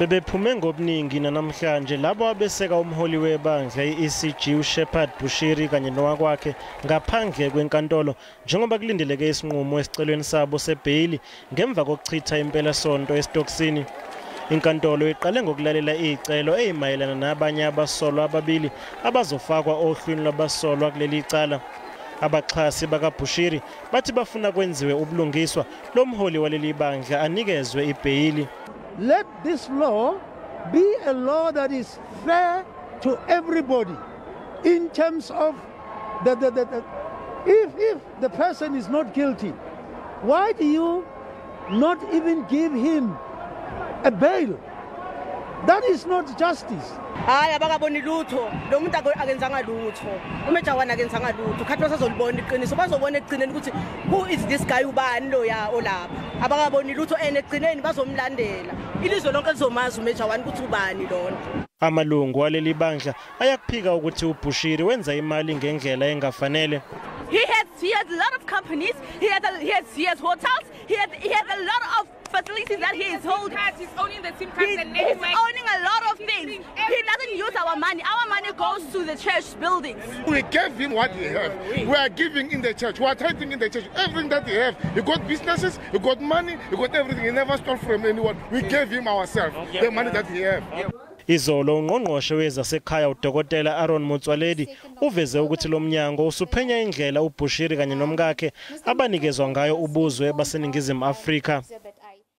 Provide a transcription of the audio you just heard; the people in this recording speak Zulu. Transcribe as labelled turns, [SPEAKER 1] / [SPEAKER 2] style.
[SPEAKER 1] Bebephume ngobuningi namhlanje labo abeseka umholi webandla iECG uShephard Bushiri kanye nowakwakhe ngaphandle kweNkantolo njengoba kulindeleke isinqumo esicelweni sabo sebhayili ngemva kokuchitha impela sonto eStoksini. Inkantolo iqale ngokulalela izicelo ezimayelana nabanye abasolwa ababili abazofakwa ohlwini lwabasolwa kuleli cala. Abaxhasi bakaBushiri bathi bafuna kwenziwe ubulungiswa lomholi waleli bandla anikezwe ibhayili.
[SPEAKER 2] Let this law be a law that is fair to everybody in terms of if the person is not guilty, why do you not even give him a bail? That is not justice.
[SPEAKER 3] Hayi abakaboni lutho lo muntu akenzanga lutho umejawana akenzanga lutho khathi basazolibona iqiniso bazobona eqineni ukuthi who is this guy ubani lo ya olapha abakaboni lutho eqineni bazomlandela ilizwe lonke lizomazi umejawana ukuthi ubani lona.
[SPEAKER 1] Amalungu waleli bandla ayakuphika ukuthi uBushiri wenza imali ngendlela engafanele.
[SPEAKER 3] He has a lot of companies, he has hotels, he has a lot of facilities that he is holding.
[SPEAKER 4] He's owning the SIM cards and
[SPEAKER 3] he's owning a lot of things. He doesn't use our money. Our money goes to the church buildings.
[SPEAKER 5] We gave him what he has. We are giving in the church. We are tithing in the church. Everything that he has. He got businesses, he got money, he got everything. He never stole from anyone. We gave him ourselves, the money that he has.
[SPEAKER 1] Izolo ungqongqoshe wezasekhaya uDokotela Aaron Motsoaledi uveze ukuthi lo mnyango usuphenya indlela uBushiri kanye nomkakhe abanikezwa ngayo ubuzwe baseningizimu Afrika.